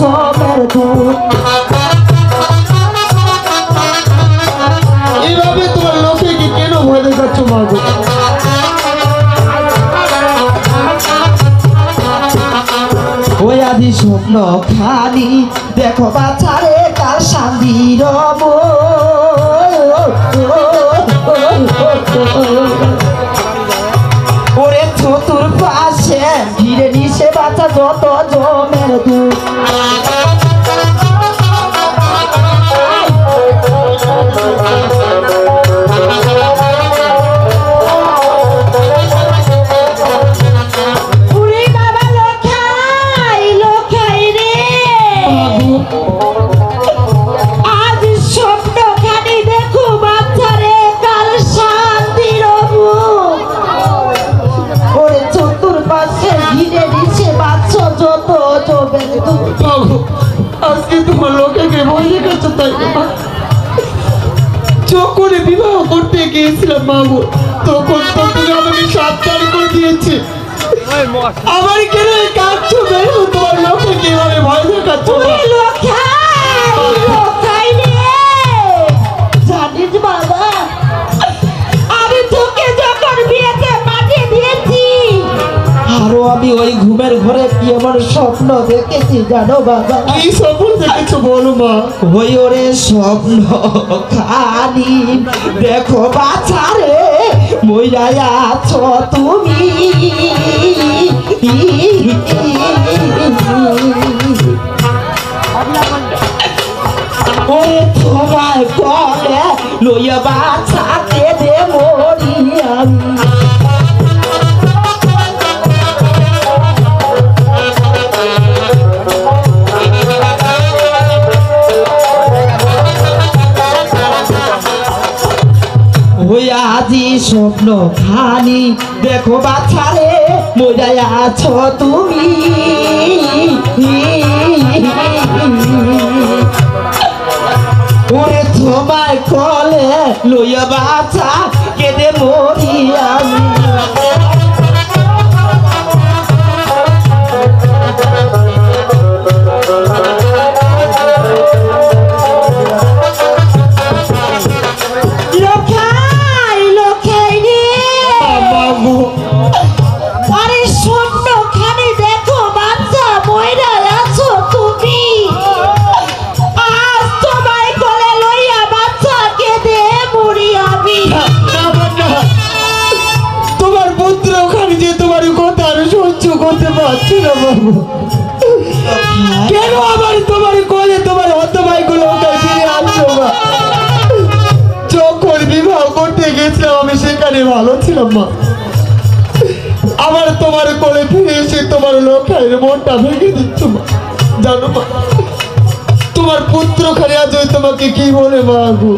জমের দুধ। এইভাবে তোমার লোকে কি কেন ভয় দেখাচ্ছ মা গো? ওই আদি স্বপ্ন খানি দেখো বাছারে কার শান্তির ওরে চতুর পাশে ঘিরে নিশে বাচ্চা যত জমের দুধ। আজকে তোমার লোকে ভয় দেখাচ্ছ তাই যখন বিবাহ করতে গিয়েছিলাম মা গো, তখন তো তুমি আমাকে সাবধান করে দিয়েছে। আমার কেন কাঁদছো বের তোমার লোকে কিভাবে ভয় দেখাচ্ছ? জানিস বাবা, আমি তোকে যখন বিয়েতে পাঠিয়ে দিয়েছি আরো আমি ওই ঘুমের ঘরে কি এমন স্বপ্ন দেখেছি জানো বাবা? কি স্বপ্ন দেখেছো বলো মা? ওই ওরে স্বপ্ন খানি দেখো বাছারে মইরা আছো তুমি। ওরে তোমায় কলে লইয়া বাছাতে দে মরি আমি। ওই আজি স্বপ্ন খানি দেখো বাছারে মইরা আছো তুমি। ওরে তোমায় কলে লইয়া বাছা কেঁদে মরি আমি। করতে পারছি না বাবু, কেন আবার তোমার কোলে তোমার হতভাই গুলো ফিরে আসছো মা? যখন বিবাহ করতে গেছিলাম আমি সেখানে ভালো ছিলাম মা, আবার তোমার কোলে ফিরে এসে তোমার লোকের মনটা ভেঙে দিচ্ছ মা। জানো মা, তোমার পুত্র খালি আজ তোমাকে কি বলে মা গো?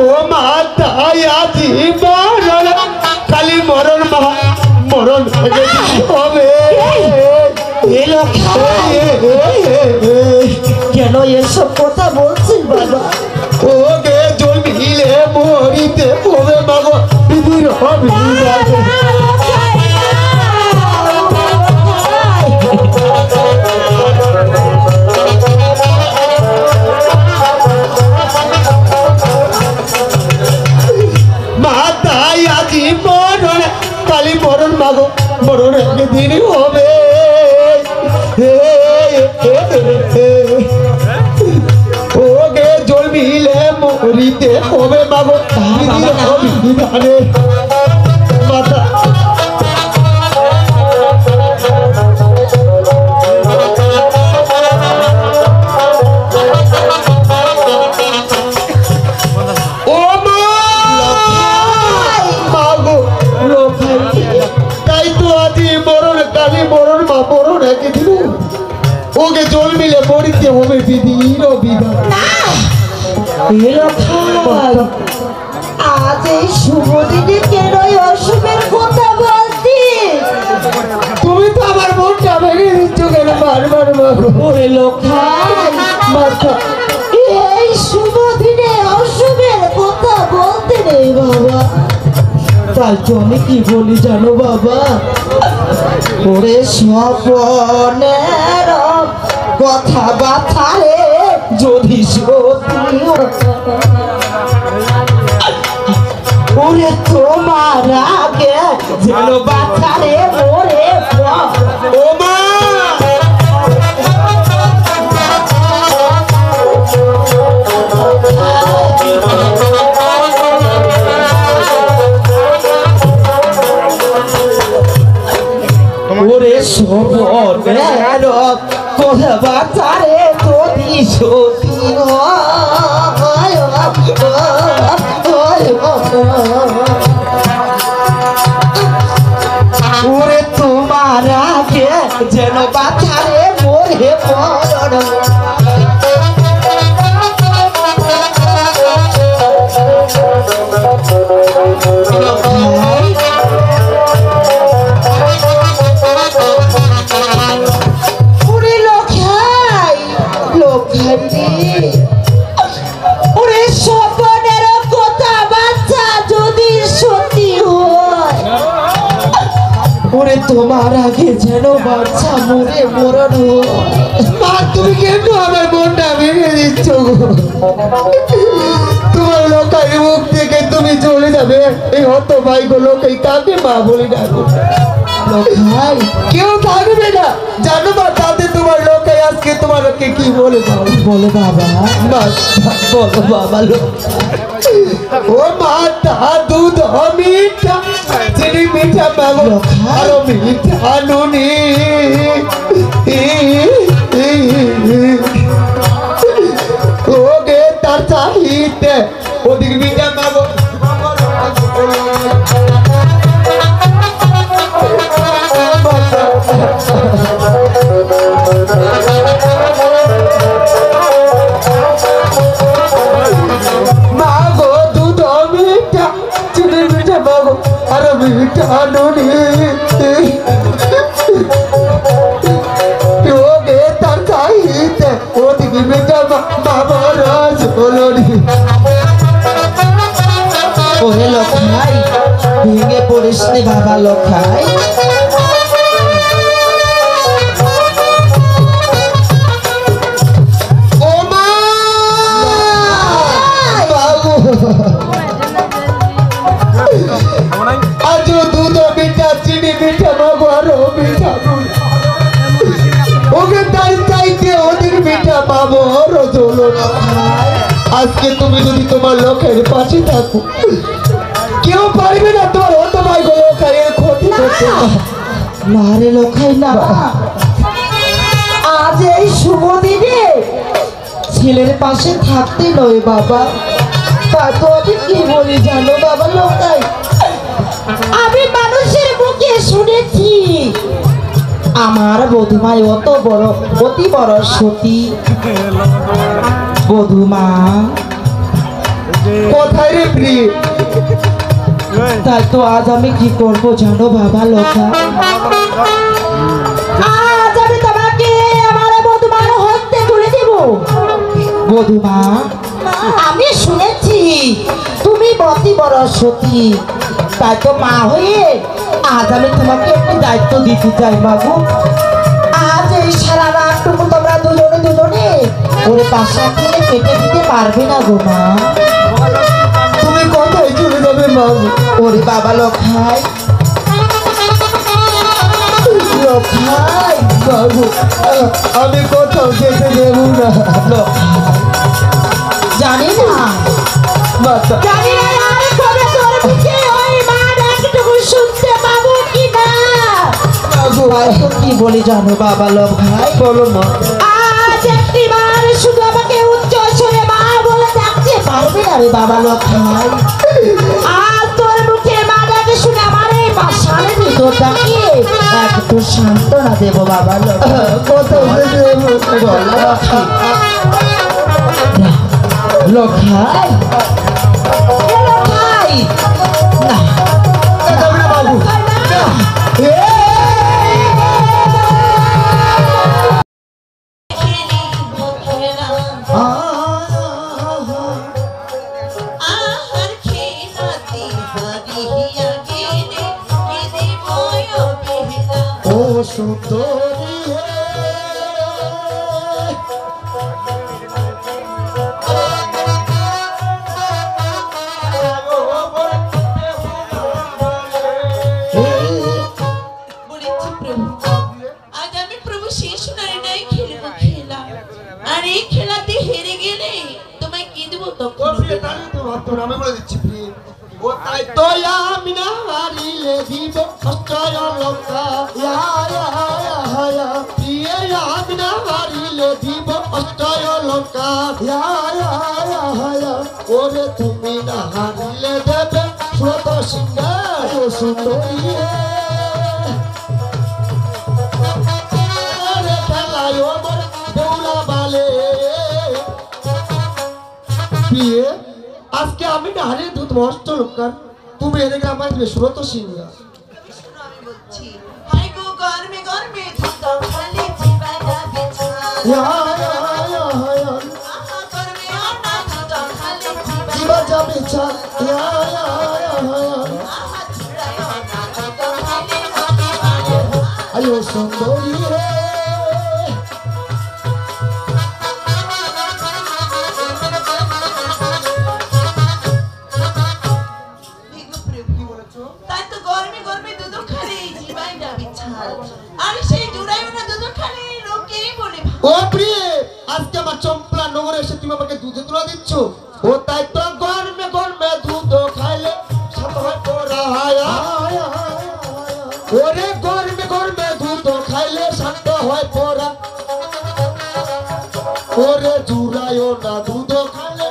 ও মা তাই আজি খালি মরণ মা, মরণ হবে। কেন এসব কথা বলছিস বাবা? ওকে জমিলে মরিতে হবে বাবা, বিধির হবে কালী মরণ মাগো, মরণ একদিন হবে। ওকে জন্মিলে মরিতে হবে মাগো, বিধানে মাতা ওকে জল মিলে মরিতে হবে, বিধির বিধান। আজ এই শুভ দিনে কেন অশুভের কথা বলছি? তুমি তো আমার মনটা ভেঙে দিচ্ছ কেন বারবার মাগো? ওরে মাথা এই শুভ দিনে অশুভের কথা বলতে নেই বাবা। তাই তো আমি কি বলি জানো বাবা, ওরে স্বপনের কথা বার্তা রে যদি সত্যি ওরে তোমার আগে যেন বাচ্চা রে ওরে ও মা ওরে সবনের কথা বার্তা রে যদি সত্যি হয় ওরে তোমার আগে যেন বাচ্চা রে মোরে মরণ ওরে লোখাই লোখাই রে ওরে স্বপনের কথা বাচ্চা যদি সত্যি হয় ওরে তোমার আগে যেন বাচ্চা মরে মরণ মা তুমি কেন আমার মনটা ভেঙে দিচ্ছ গো? তোমার লোকের মুখ থেকে তুমি চলে যাবে এই হত ভাই গো লোকাই কাকে মা বলে ডাকো? লোখাই কেউ থাকবে না জানো মা তাতে তোমার লোকাই আজকে তোমাকে কি বলে দাও বলে বাবা মা বলো বাবা ও মাতা দুধ মিঠা চিনি মিঠা মাগো আরো মিঠা নুনি ওগে তার চাহিতে ওদিকে মিঠা মাগো মাগো দুধ মিঠা চিনি মিঠা মাগো আর মিঠা নুনি ওগে তার চাহিতে ওদিকে মিঠা বাবার ঝোলনি ওরে লোখাই ভেঙে পড়িস রে বাবা লোখাই ও মা বাবু আজ দুধ মিঠা চিনি মিঠা মাগো আরো মিঠা নুনি ওকে তার চাইতে ওদের মিঠা পাবো আরো ঝোলনি আজকে তুমি যদি তোমার লোকের পাশে থাকো কেউ পারবে না তোমার হতো ভাই গো লোকের ক্ষতি করতে না রে লোখাই না আজ এই শুভ দিনে ছেলের পাশে থাকতে নয় বাবা তা তো আমি কি বলি জানো বাবা লোকাই আমি মানুষের মুখে শুনেছি আমার বধুমাই অতি বড় সতী বধুমা কোথায় রে প্রিয় তাই তো আজ আমি কি করবো জানো বাবা লোকা আজ আমি তোমাকে আমার বধুমার হত্যা করে দেব বধুমা আমি শুনেছি তুমি অতি বড় সতী তাই তো মা হয়ে আজ আমি তোমাকে একটি দায়িত্ব দিতে চাই বাবু আজ এই সারা রাতটুকু তোমরা দুজনে ওরে পাশা খেয়ে কেটে দিতে পারবে না গো মা তুমি কোথায় চলে যাবে মা ওরে বাবা লোখাই লোখাই বাবু আমি কোথাও যেতে দেব না জানি না মাতা জানি না আর কবে তোর মুখে ওই মা ডাকটুকু শুনতে পাবো কি না বাবু তো কি বলি জানো বাবা লোখাই বলো মা আজ একটি বার শুধু আমাকে উচ্চ স্বরে মা বলে ডাকতে পারবে না রে বাবা লোখাই আজ তোর মুখে মা ডাকে শুনে আমার এই পাশানের ভিতরটাকে একটু সান্ত্বনা দেব বাবা লোখাই কোথাও যেতে দেব লোখাই লোখাই না বাবু সুন্দরী হে বলেছি প্রভু আজ আমি প্রভু শেষ নারী নাই খেলবো খেলা আর এই খেলাতে হেরে গেলে তোমায় কি দেবো ও তখন প্রিয় তাহলে তো তোর আমি বলে দিচ্ছি প্রিয় ও তাই তো আমি না হারিলে দিব অষ্টয় লঙ্কা প্রিয় আমি না হারিলে দিব অষ্টয় লঙ্কা ওরে তুমি না হারিলে দেবে সুরত সিংহার সুন্দরী খেলায় ওমর দৌড়া বালে প্রিয় আজকে আমি না হারিয়ে দুধ মস্ত লোকার তুমি এদিকে আমার সুরত সিংহা শোনো আমি বলছি হাই গো গরমে গরমে ধুতো খালি জীবাটা বেচা আহা গরমে আর না ধুতো খালি জীবা জীবাটা যাবে চা আহা ছুড়ায় না ধুতো খালি জীবাটা আয়ো সুন্দরী রে ভিগু প্রভু তাই তো গরমে গরমে দুধ খালি জীবাটা বিছাল আর সেই জুড়ায় না দুধ খালি লোকেই বলে ও প্রিয়ে আজকে আমার চম্পলা নগরে এসে তুমি আমাকে দুধে তুলে দিচ্ছ ও তাই তো গরমে গরমে দুধ খাইলে সাত হয় পড়া ওরে গরমে গরমে দুধ খাইলে শান্ত হয় পড়া ওরে জুড়ায়ও না দুধ খাইলে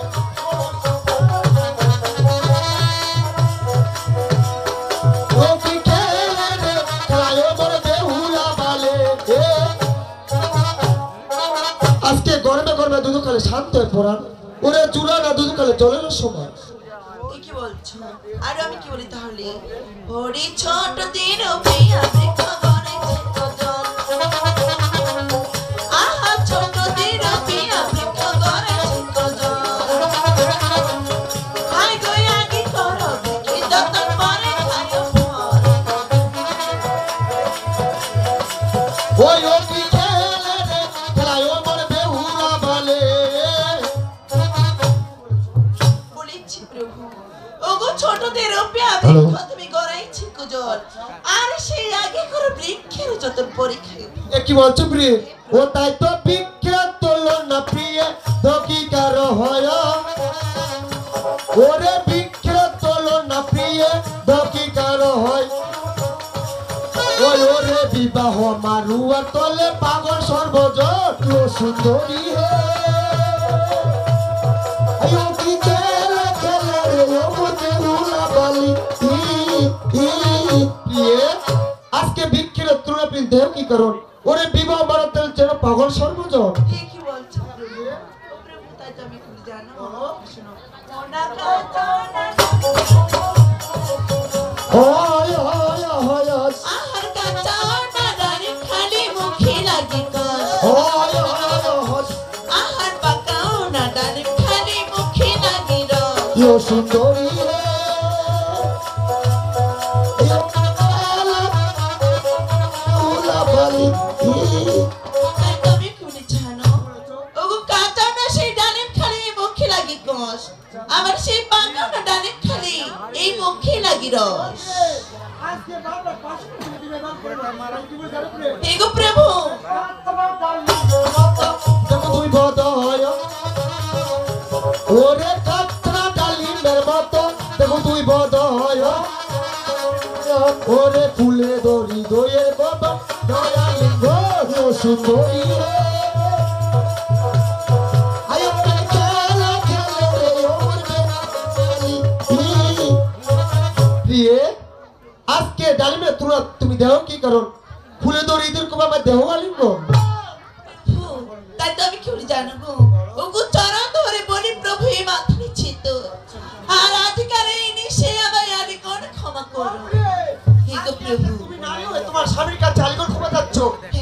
ও কি খেলে রে খায় মোর বেহুলা বালে আজকে গরমে গরমে দুধ খালে শান্ত হয়ে পড়ান ওরে জুড়া না দুধ খালে জলের সময় এই কি বলছো আর আমি কি বলি তাহলে ওরে ছোট দিন পেয়া দেখো গড়াইছে কজন আহা ছোট দিন পেয়া দেখো গড়াইছে কজন হাই গো আগে করো দেখি যত পরে খায়ো পর ওই ও কি খেলে রে খেলায় মোর বেহুলা বালে বলেছি প্রভু ওগো ছোটদের পেয়া হ্যালো। দেখো তুমি গড়াইছে কজন আর সেই আগে করো বৃক্ষের যত পরীক্ষায় এ কি বলছো প্রিয় ও তাই তো বিখ্যাত তোলো না প্রিয় দকি কারো হয় ওরে বিখ্যাত তোলো না প্রিয় দকি কারো হয় ওই ওরে বিবাহ মারুয়া তলে পাগল সর্বজট ও সুন্দরী হে আয়ো কি খেলে খেলে রে ও মতে উলা বালি প্রিয় আজকে বিখ্যাত তোলো প্রিয় দেহ কি করুন ওরে বিবাহ মারাতেল যেন পাগল সর্বজট এই কি বলছো প্রভু ও প্রভু তাই তো আমি খুলে জানো শোনো মোনা কাটা হয় হয় হয় আহার কাটা না ডারে খালি মুখে লাগে কষ হয় হয় আহার পাকাও না ডারে খালি মুখে লাগে রস ইয়ো সুন্দরী রে ইয়ো উলা বালি তাই তো আমি খুলে জানো ওগো কাটা না সেই ডালে খালি মুখে লাগে কষ আবার সেই পাকাও না ডালে খালি এই মুখে লাগে রস এগো প্রভু দেখো তুই বদ হয় ওরে কাতরা ডালিমের মতো দেখো তুই বদ হয় ওরে ফুলে দড়ি দইয়ের বাবা দয়ালি গো সুন্দরী রে আয় খেলা খেলে রে ওর প্রিয়ে আজকে ডালিমের তুলা তুমি দেহ কি কারণ ফুলে দড়ি ঈদের কবা আমার দেহ আলিঙ্গ তাই তো আমি খুলে জানো গো ওগো চরণ ধরে বলি প্রভু এই মাথা নিচ্ছিত আর আজকাল এই নিশে আবার আরে কোন ক্ষমা করো হে গো প্রভু তুমি নারী হয়ে তোমার স্বামীর কাছে আলিঙ্গন ক্ষমা যাচ্ছ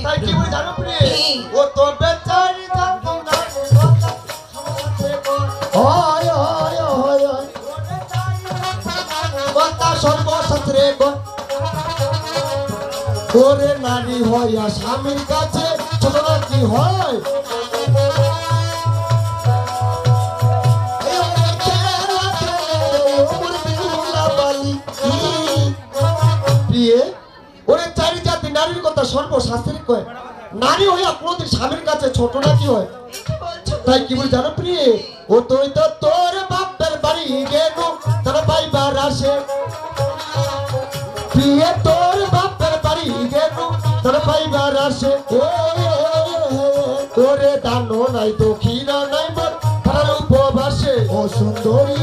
তাই কি বলে জানো প্রিয়ে হ্যাঁ। ও তো বেচারি জানতো না হয় হয় হয় হয় কথা সর্বশাস্ত্রে ওরে নারী হইয়া স্বামীর কাছে ছোট নাকি হয়? প্রিয়ে, ওরে চারি জাতি নারীর কথা সর্বশাস্ত্রে কয়, নারী হইয়া কোনদিন স্বামীর কাছে ছোট নাকি হয়? কি বলছো তাই কি বলি জানো প্রিয়ে, ও তুই তো তোর বাপের বাড়ি গেলু তোর পাইবার আসে। প্রিয়ে, তোর বাপের বাড়ি গেলু তোর পাইবার আসে। তোরে দানো নাই দক্ষিণা নাই মোর তার উপবাসে। ও সুন্দরী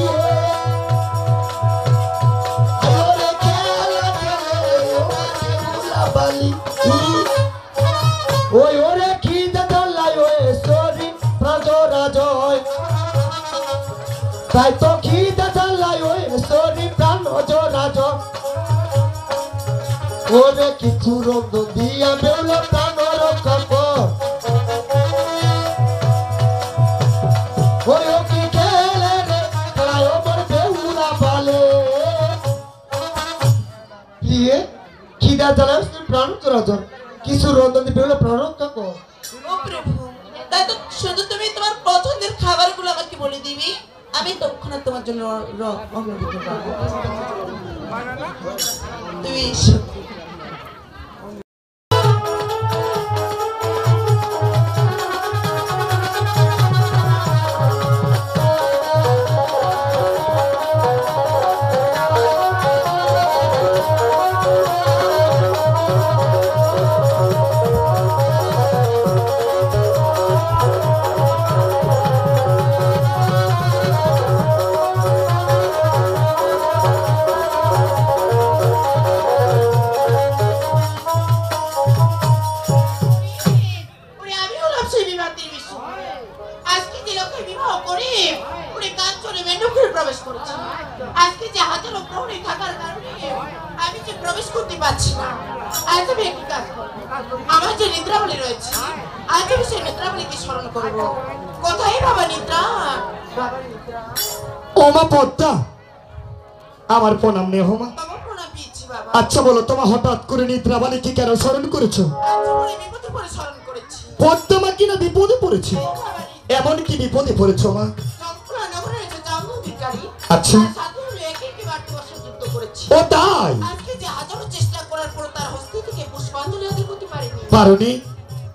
ওই ওরে কি দালাই ওই সরি প্রাজরাজয়, তাই তো কি দালাই ওই সরি প্রাণ অজরাজ। ওরে কিছু রঙ দিয়া বেউল প্রাণ রক্ষা কর। ওরে ও কি খেলে রে খেলায় ওমর বেউলা পালে। প্রিয়ে, খিদা জ্বালায় প্রাণ অজরাজ, কিছু রন্ধন দিয়ে বেউল প্রাণ রক্ষা কর। ও প্রভু, তাই তো শুধু তুমি তোমার পছন্দের খাবারগুলো আমাকে বলে দিবি, আমি তৎক্ষণাৎ তোমার জন্য অন্ন দিতে পারবো। তুমি এসো। ওরে আমি হলাম সেই বিবাদের বিষ্ণু। আজকে যে লোকের বিবাহ করে ওরে কাজ চলে মেন্ডুপুরে প্রবেশ করেছে। আজকে যে হাজারো প্রহরী থাকার কারণে আমি যে প্রবেশ করতে পারছি না। আজ আমি একটি কাজ করবো, আমার যে নিদ্রাবলী রয়েছে আজ আমি সেই নিদ্রাবলীকে স্মরণ করবো। কোথায় বাবা নিদ্রা? বাবা নিদ্রা। ওমা পদ্মা, আমার প্রণাম নেহ মা। বাবা প্রণাম পেয়েছি বাবা। আচ্ছা বলো, তোমার হঠাৎ করে নিদ্রাবাণীকে কেন স্মরণ করেছো? আজ বলে বিপদে পড়ে স্মরণ করেছি। পদ্মা মা কিনা বিপদে পড়েছে? ও বাবা নিদ্রা। এমন কি বিপদে পড়েছো মা? চম্পলা নগরে রয়েছে জামদুধিকারী। আচ্ছা। তার সাথে হলো একে বাড়তি বছর যুদ্ধ করেছি। ও তাই? আজকে যে হাজারো চেষ্টা করার পর তার হস্তি থেকে পুষ্পাঞ্জলি আদি করতে পারেনি। পারোনি?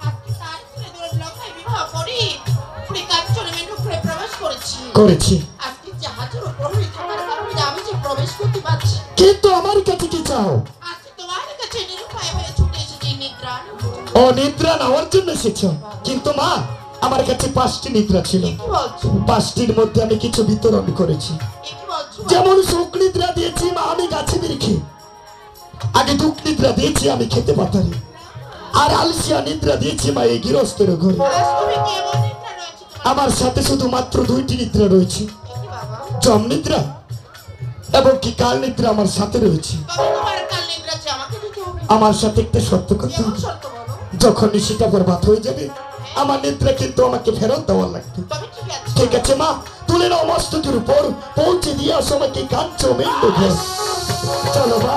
আজকে তার ছেলে দুটো লখায় বিবাহ করে পুরী কাজ চলে মেন্ডুপুরে প্রবেশ করেছি। করেছি, আজকে যে হাজারো প্রহরী থাকার কারণে আমি যে প্রবেশ করতে পারছি। কিন্তু আমার কাছে কি চাও? আজকে তোমার কাছে নিরুপায় হয়ে ছুটে এসেছি নিদ্রা। ও নিদ্রা নেওয়ার জন্য এসেছো? কিন্তু মা, আমার কাছে 5টি নিদ্রা ছিল। কি বলছো? 5টির মধ্যে আমি কিছু বিতরণ করেছি। কি বলছো? যেমন সুখ নিদ্রা দিয়েছি মা আমি গাছে বিরিখে, আগে দুঃখ নিদ্রা দিয়েছি আমি খেতে পাতারি, আর আলসিয়া নিদ্রা দিয়েছি মা এই গৃহস্থের ঘরে। আজ তুমি কেমন নিদ্রা রয়েছে তোমার? আমার সাথে শুধু মাত্র 2টি নিদ্রা রয়েছে, কি বাবা? জম নিদ্রা এবং কি কাল নিদ্রা আমার সাথে রয়েছে। তবে তোমার কাল নিদ্রা যে আমাকে দিতে হবে। আমার সাথে একটা সত্য কথা, কেমন শর্ত বলো? যখন নিশিটা বরবাদ হয়ে যাবে আমার নিদ্রা কিন্তু আমাকে ফেরত দেওয়ার লাগবে। তবে ঠিক আছে। ঠিক আছে মা, তুলে নাও মস্তকের উপর, পৌঁছে দিয়ে আসো আমাকে কাঞ্চ মেন্দ ঘর। চলো মা।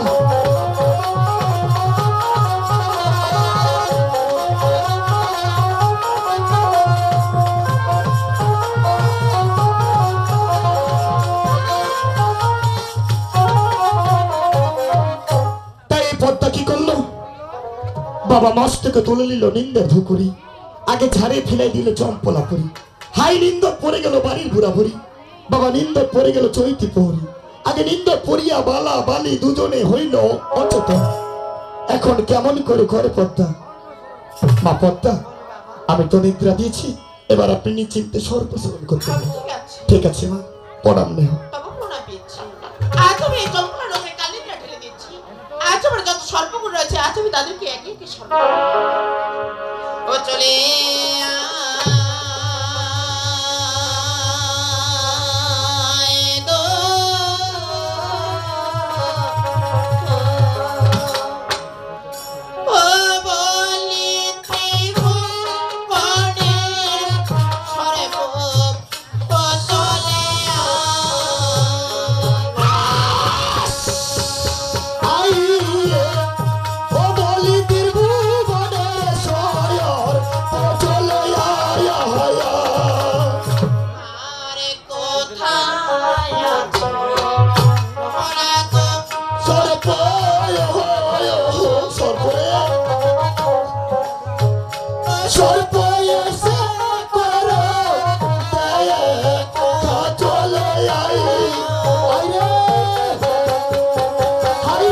তাই এই পদ্মা কি করলো? বাবা মস্তকে তুলে নিল নিন্দের ধুকুরি, আগে ঝাড়ে ফেলে দিল চম্পলা পরি। হাই নিন্দ পড়ে গেল বাড়ির বুড়া ভরি, বাবা নিন্দ পড়ে গেল চৈতি পরি। আগে নিন্দ পড়িয়া বালা বালি দুজনে হইল অচেতন। এখন কেমন করে ঘরে পদ্মা? মা পদ্মা, আমি তো নিদ্রা দিয়েছি, এবার আপনি নিশ্চিন্তে সর্বস্মরণ করতে তবে হবে। ঠিক আছে। ঠিক আছে মা, প্রণাম নেহ। তবে প্রণাম পেয়েছি। আজ আমি এই চম্পলা রোগে কাল নিদ্রা ঢেলে দিচ্ছি। আজ আমার যত সর্বগুণ রয়েছে আজ আমি তাদেরকে একে একে স্মরণ করব। ও চলে আয় দো। ও বলি ত্রিভুবনে সর্ব চলে আই ও বলি ত্রিভুবন সর্প এসে করো দয়া, চলে আই আইরে হাই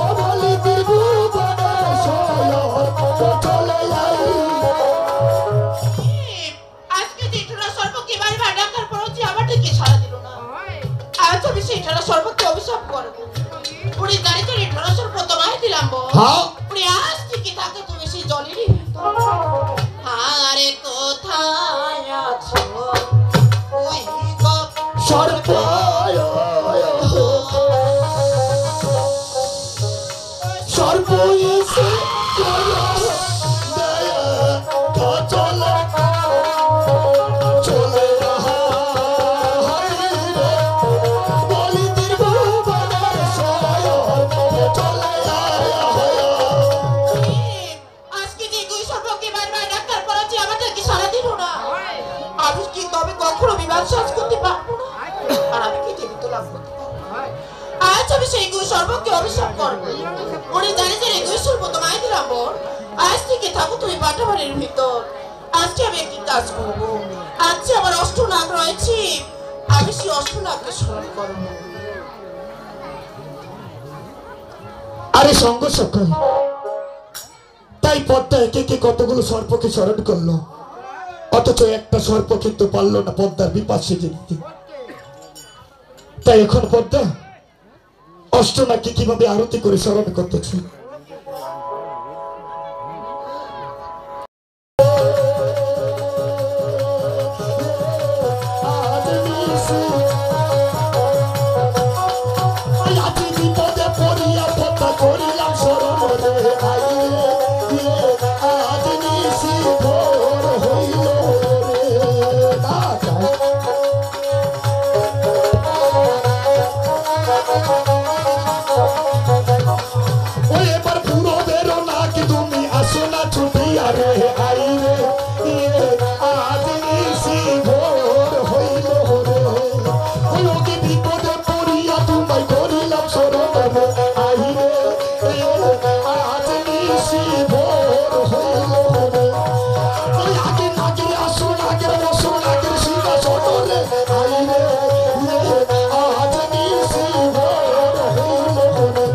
ও বলি দিবু বনে সয়র চলে আই। আজকে যেটা সর্বকে বারবার ডাকার পর যে আমার দিকে সাড়া দিল না, আজ আমি সেটা সর্বকে অভিশাপ করব। পুরি গাড়িতে ঢোলা সর্ব তোমায় দিলাম বল। হ্যাঁ পুরি আজ থেকে থাকে তুমি সেই জলেরই ভিতর। আরে কোথায় আছো ওই গো সর্প সর্প এসে করো দয়া, চলে চলে আই রে বলি দিবু বনে সয়র চলে আই। আজকে যে দুই সর্বকে বারবার ডাকার পর যে আমাদেরকে সাড়া দিল না, আমি কি তবে কখনো বিবাদ সাজ করতে পারবো না, আর আমি কি জীবিত লাভ করতে পারবো না। আজ আমি সেই দুই সর্বকে অভিশাপ করবো। ওরে জানি যে এই দুই সর্ব তোমায় দিলাম বল। আজ থেকে থাকো তুমি পাটাবাড়ির ভিতর। আজকে আমি একটি কাজ করবো। আজকে আমার অষ্টনাগ রয়েছে, আমি সেই অষ্টনাগকে স্মরণ করবো। আরে সঙ্গ সকাল তাই পদ্মা একে একে কতগুলো সর্পকে স্মরণ করলো, অথচ একটা সর্প কিন্তু পারলো না পদ্মার বিপাশে যেতে। তাই এখন পদ্মা অষ্টনাগকে কিভাবে আরতি করে স্মরণ করতেছে। বিপদে পড়িয়া পদ্মা করিলাম স্মরণ রে আই রে, আজ নিশি ভোর হইল রে। ও এবার পুরো বেরো না কি তুমি আসো না ছুটিয়া রে আই রে, আজ নিশি ভোর হইল রে। ওই ওকে বিপদে পড়িয়া তোমায় করিলাম স্মরণ রে আই রে, আজ নিশি ভোর হইল রে। ওই আগে নাগে আসো নাগে বসো নাগে সিংহাসন রে আই রে, আজ নিশি ভোর হইল রে।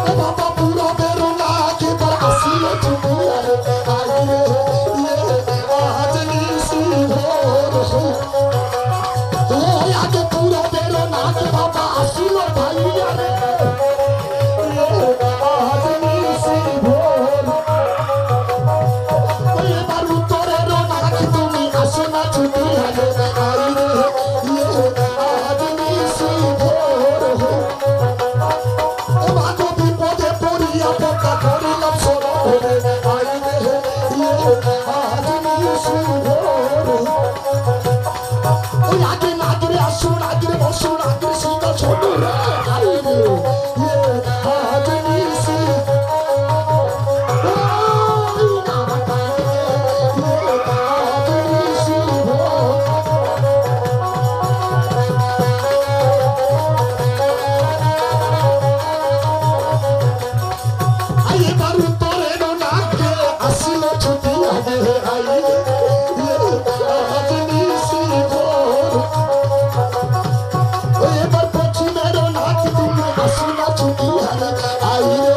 ও বাবা পুরো বেরো না কেবার আসিল তুমি রে আই রে, আজ নিশি ভোর হইল। ওই আগে পুরো বেরো না কে বাবা আসিল ভাইয়া রে, আজ নিশি ভোর। ওই এবার উত্তরের না কি তুমি আসো না ছুটি রে আই রে, আজ নিশি ভোর হইল। ও মাগো বিপদে পড়িয়া পদ্মা করিলাম স্মরণ রে আই রে, আজ নিশি ভোর। ওই আগে নাগরে আসো নাগরে বসো নাগরে সিংহাসন রে আই রে, আজ নিশি ওই নাগরে, আজ নিশি ভোর। আই এবার উত্তরের নাকে আসিল ছুটি আগে আই রে, আজ নিশি ভোর। ও এবার পশ্চিমের নাকে তুমি আসো না ছুটি আগে আই রে,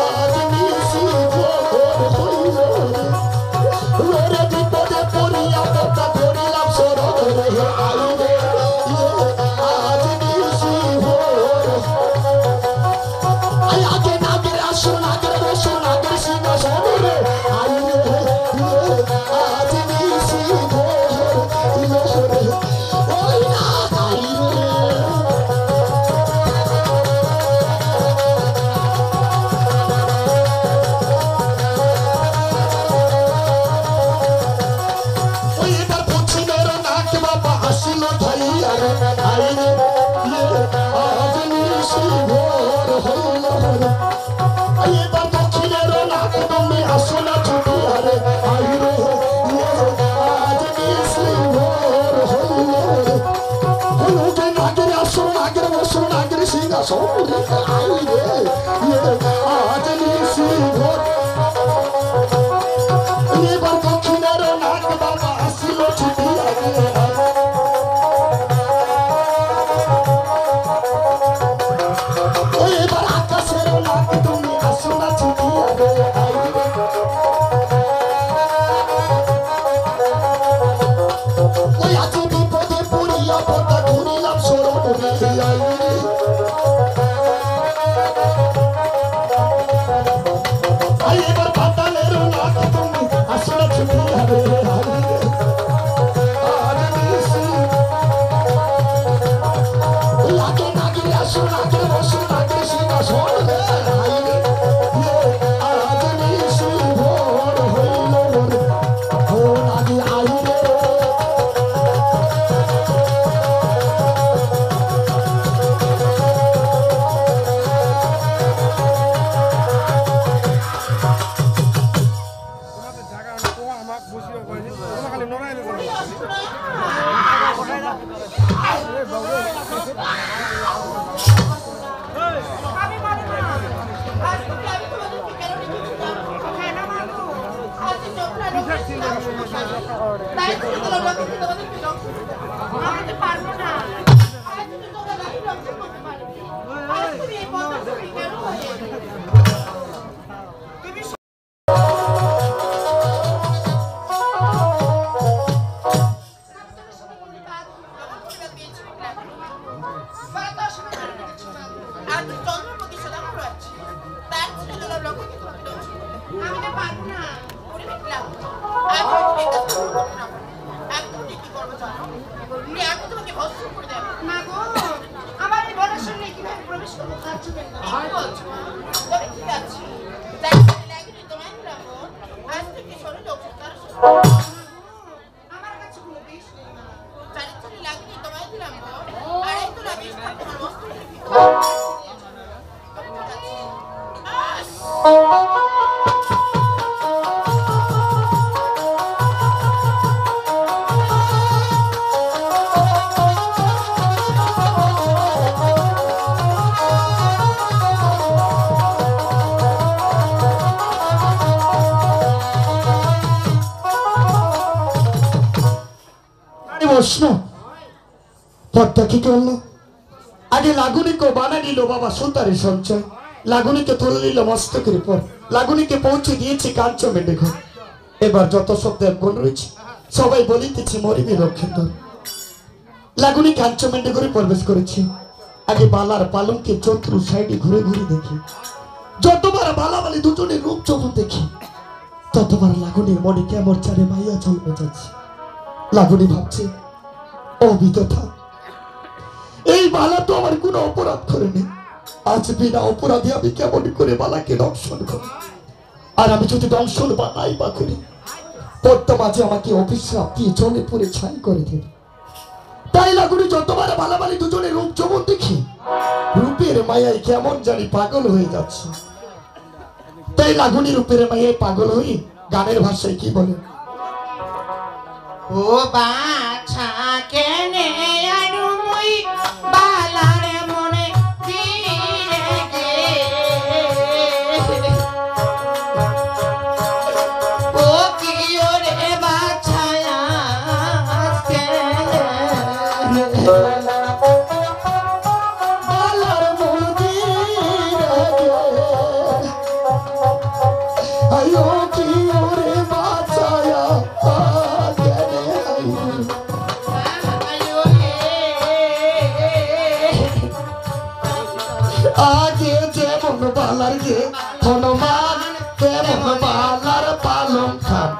আজ নিশি ভোর হইল রে। ওরে বিপদে পড়িয়া পদ্মা করিলাম স্মরণ রে আই রে, আজ নিশি ভোর। আই আগে নাগরে আসো নাগরে বসো নাগরে সিংহাসন রে আই রে, তাই ছেড়ে দিলাম লোকে তোমাদেরকে ধ্বংস করতে। আমি তো পারবো না। আজ তুমি তোমরা লাঠি ধ্বংস করতে পারবে। আজ তুমি এই পথ থেকে বের হয়ে তুমি আমার কাছে কোনো বিষ নেই না। চারিত্রে লাগলে তোমায় দিলাম আর এই তো বিষ তোমার মস্তকের ভিতরে প্রশ্ন পদ্মা কি করলো? আগে লাগুনিকে বানা নিল বাবা সুতারে সঞ্চয়, লাগুনিকে তুলে নিল মস্তকের উপর, লাগুনিকে পৌঁছে দিয়েছে কাঞ্চমেন্ডে ঘর। এবার যত শব্দ বল রয়েছে সবাই বলিতেছে মরিবি লক্ষেন্দর। লাগুনি কাঞ্চমেন্ডে ঘরে প্রবেশ করেছে। আগে বালার পালঙ্কে চতুর সাইডে ঘুরে ঘুরে দেখি, যতবার বালাবালি দুজনের রূপ যখন দেখি ততবার লাগুনির মনে কেমন চারে মাইয়া চলবে যাচ্ছে। লাগুনি ভাবছে ও বিতথা, এই বালা তো আমার কোনো অপরাধ করেনি, আজ বিনা অপরাধে আমি কেমন করে বালাকে দংশন করি? আর আমি যদি দংশন বা নাই বা করি, পদ্মা মাঝে আমাকে অভিশ্রাপ দিয়ে জলে পড়ে ছাই করে দেবে। তাই লাগুনি যতবার বালাবালি দুজনের রূপ যৌবন দেখি, রূপের মায়ায় কেমন জানি পাগল হয়ে যাচ্ছে। তাই লাগুনি রূপের মায়ায় পাগল হয়ে গানের ভাষায় কি বলে? ও বাছা কেনে আনু মুই বালার মনে ফিরে গে, ও কি ওরে বাছা আজকে বালার মনে আয়ো কি ওরে বাঁচায়া আগে যেমন বালার গে হনুমান তেমন বালার পালং খান,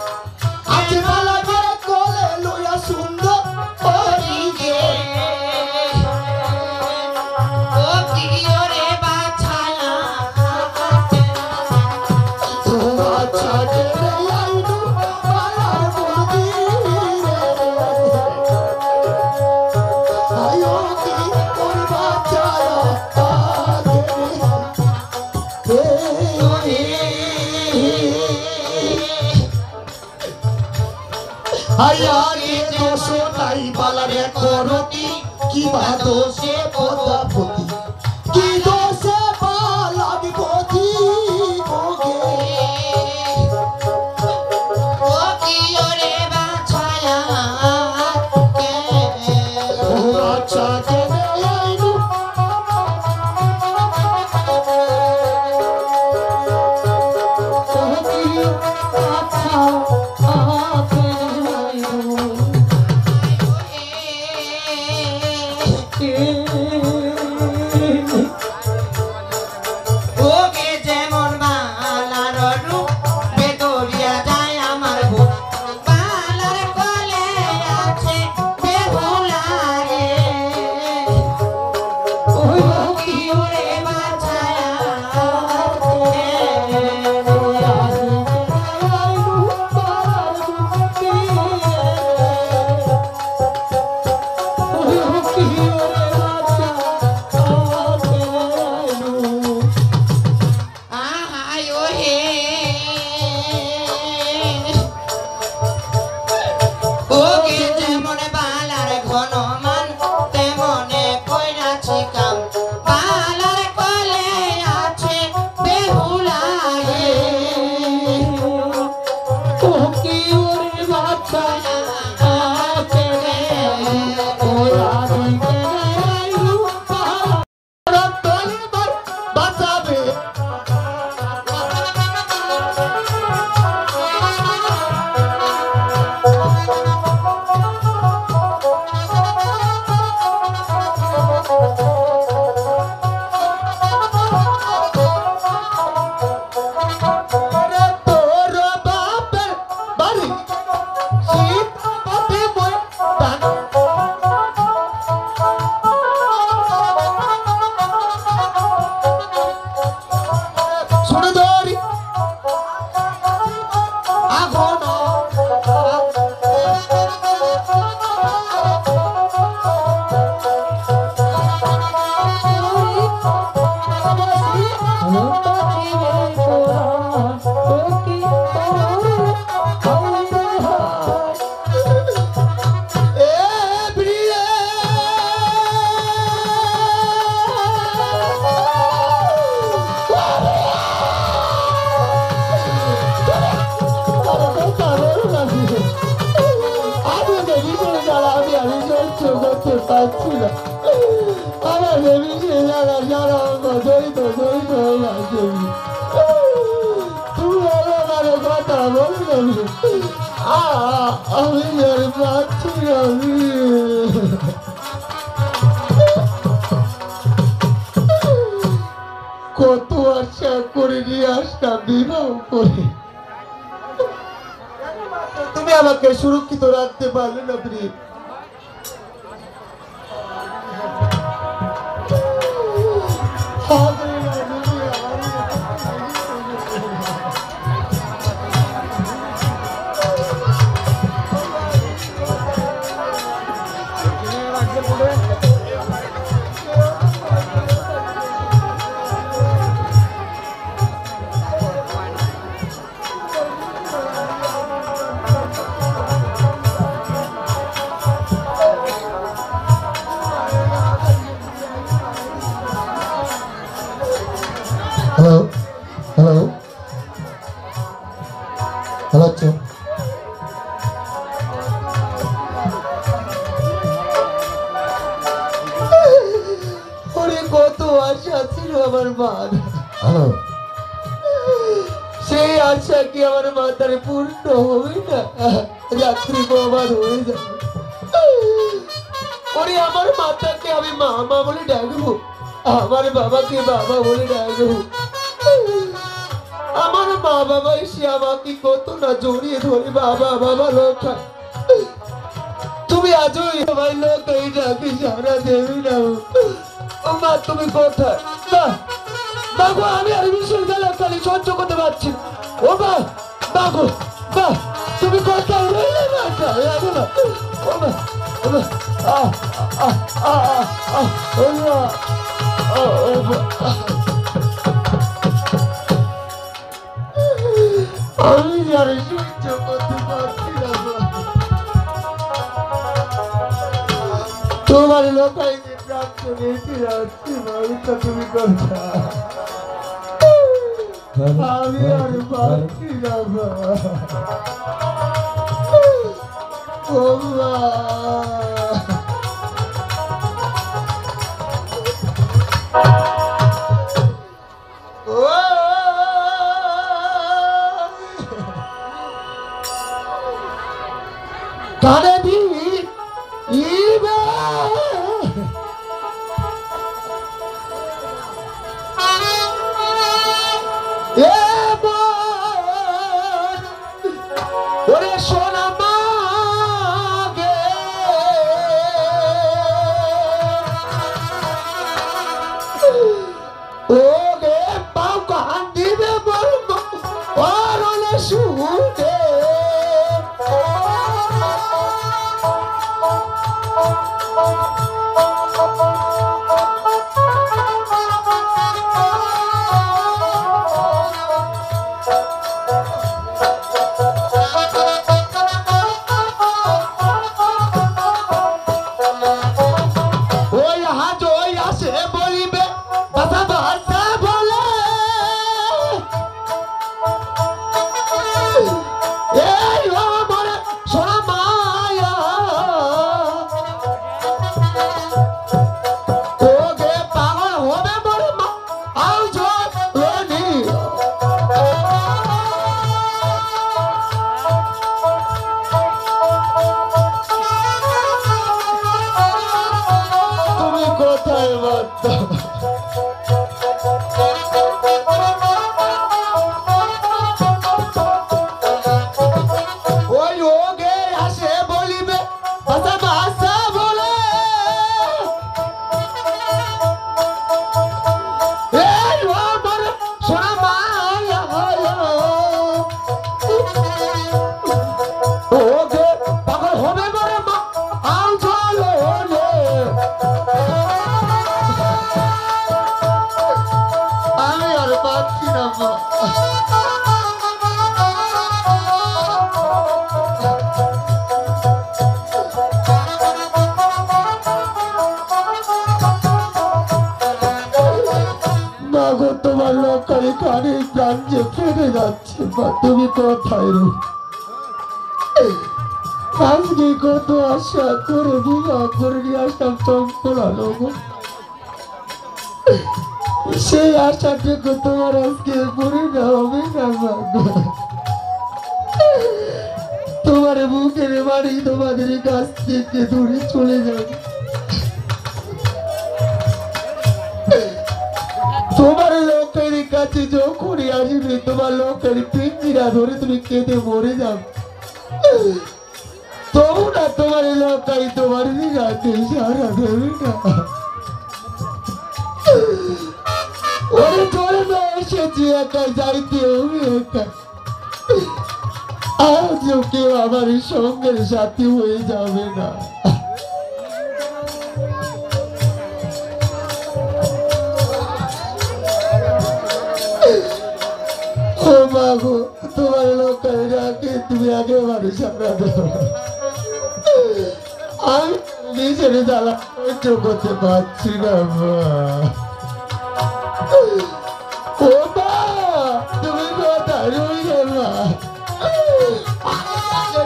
আগে বালা করে কোলে লইয়া সুন্দর ওই গে, ও কি ওরে বাছা ও আচ্ছা গে রে আইনু বালার মন্দিরে আয়ো কি ওর বাঁচায়া আয়ারে দোষ নাই বালারে করতি কি বা দোষে পদাপতি, কি দোষে বালার পতি ভোগে, ও কি ওরে বাছা ও আচ্ছা কেনে আইনু ওকে যেমন বালার রূপ বেদরিয়া যায় আমার বুক, বালার কোলে আছে বেহুলা রে, ও কি ওরে বাছায়া পাচ্ছি না। আমার দেবী সে জায়গা সারা অঙ্গ জড়িত জড়িত হয়ে যাচ্ছে। তুমি আমার কথা বলবে, আমি আর পাচ্ছি না। কত আশা করে নিয়ে আসলাম বিবাহ করে, তুমি আমাকে সুরক্ষিত রাখতে পারলে না প্রিয়। হ্যালো হ্যালো হ্যালো ওরে কত আশা ছিল আমার মা। হ্যালো, সেই আশা কি আমার মাতার পূর্ণ হবে না? রাত্রি প্রবাদ হয়ে যাবে। ওরে আমার মাতাকে আমি মা মা বলে ডাকবো, আমার বাবাকে বাবা বলে ডাকবো। আমার মা বাবা এসে আমাকে কত না জড়িয়ে ধরে বাবা বাবা লোকা। তুমি আজও আমার লোক এই ডাকে সারা দেবে না। ও মা তুমি কোথায়? বাবু আমি আর বিশ্ববিদ্যালয় খালি সহ্য করতে পারছি। ও মা বাবু বা তুমি কোথায় রইলে? ও মা ও মা আমি জানি সহ্য করতে পারছি না। তোমার লোকাই প্রাপ্ত রেখে যাচ্ছি মানুষটা, তুমি কোথায়? আমি আর পারছি না। ও মা কানে দি ইবে এ মন ওরে সোনা মাগে ও গে পাও কান দিবে বলব ওরে শুনে তোমার লোকারি কানে প্রাণ যে ফেটে যাচ্ছে। তুমি কোথায়? আজকে কত আশা করে বিবাহ করে নিয়ে আসলাম চম্পল আলো সেই আশাটুকু তোমার আজকে পূর্ণ হবে না বাবা। তোমার বুকের বাড়ি তোমাদের কাছ থেকে দূরে চলে যাবে। তোমার লোকের কাছে যখনই আসবে তোমার লোকের পিঞ্জিরা ধরে তুমি কেঁদে মরে যাবে। তবু না তোমার লোকাই তোমার দিকে সারা দেবে না। ওরে চলে না এসেছি একা যাইতে হবে একা। আজও কেউ আমার সঙ্গের সাথী হয়ে যাবে না। ও বাবু তোমার লোকের ডাকে তুমি একেবারে সামনে দেবো। আমি নিজের জ্বালা সহ্য করতে পারছি না মা। ও মা তুমি কোথায় রইলে মা?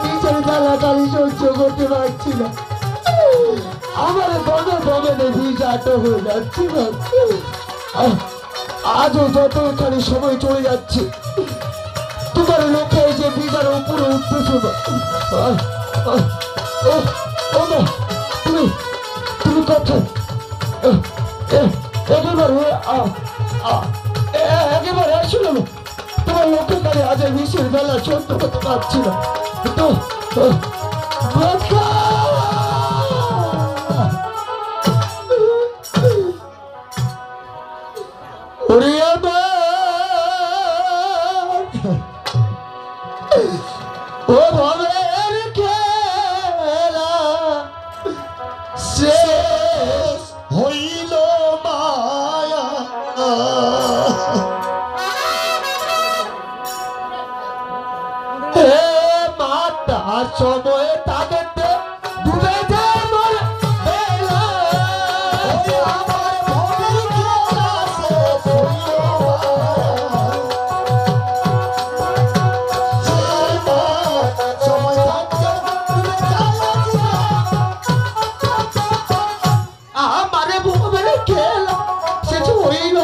নিজের জ্বালা কালি সহ্য করতে পারছি না। আমার দমে দমে বিষ আটক হয়ে যাচ্ছি না। আজও যতখানি সময় চলে যাচ্ছে তোমার লোকে যে বিজার উপরে উঠতেছো না। তুমি কোথায়? একেবারে আসলে তোমার লোকের কাছে আজ বিষের বেলা সহ্য করতে পারছি না। তো ও ভবের খেলা শেষ হইল মায়া। হে মাতা সময় তাকে ডুবে যায় মোর বেলা। আমার ভবের খেলা শেষ হইল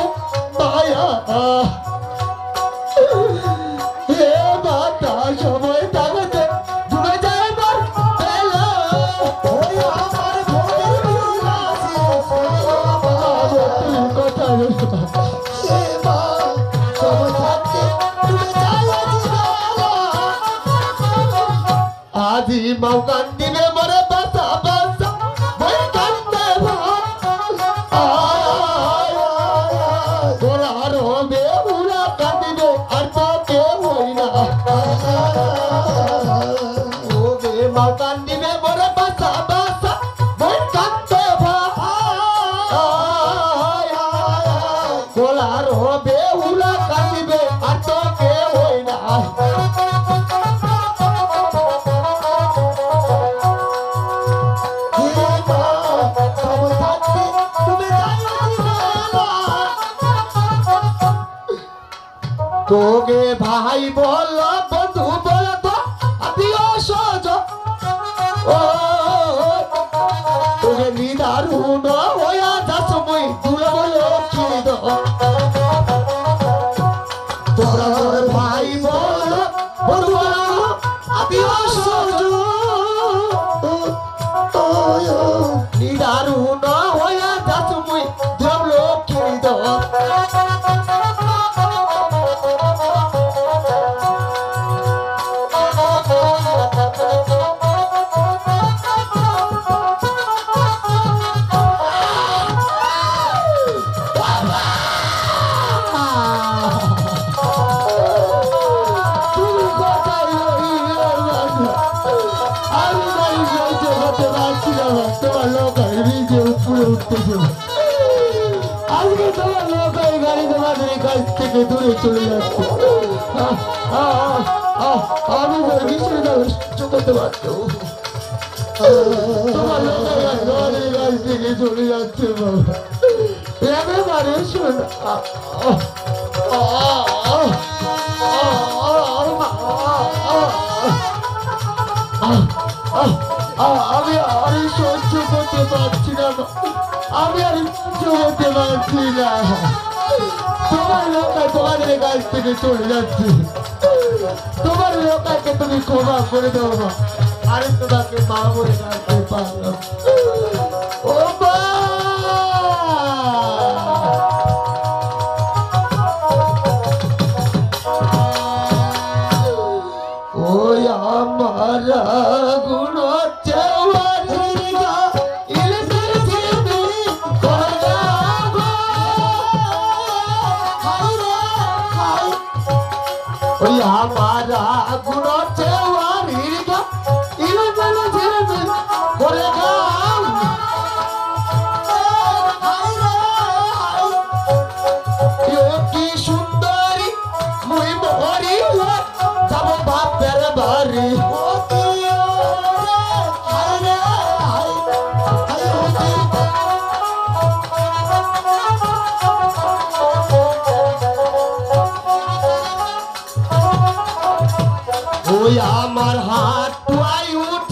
আজি মাও কান্দিবে মরে বাসা বাসা মই কান্দে গোলার হবে উড়া কান্দিবে আর তো কেউ হই না। ও বে মাও কান্দিবে মরে বাসা বাসা মই কান্দে গোলার হবে উড়া কান্দিবে আর তো কেউ হই না। তোগে ভাই বল বন্ধু বল তো আত্মীয় সজ ও তোগে নিদারুণ হইয়া যাস মুই দুর্বল লক্ষ্মী তোরা ভাই বল বন্ধু বল আত্মীয় সজ নিদারুণ হইয়া যাস মুই দুর্বল লক্ষ্মী। তোমার লোক উপরে উঠতেছে আজকে তোমার লোক গাড়ি তোমাদের কাছ থেকে দূরে চলে যাচ্ছে। আমি বিষয় সহ্য করতে পারত তোমার লোক তোমাদের কাছ থেকে চলে যাচ্ছে বাবা। একেবারে শোনা পারছি না মা, আমি আর চলতে পারছি না। তোমার লোকায় তোমাদের কাছ থেকে চলে যাচ্ছে, তোমার লোকাকে তুমি ক্ষমা করে দাও মা, আরে তোমাকে মা বলে ডাকতে পারলাম। ও মা, ওই আমার গুণ ওই আমারা গুণ চেওয়ারির করে গাও কি সুন্দরী মুই মরি যাব বাপের বাড়ি। ওই আমার হাত টুয়াই উঠ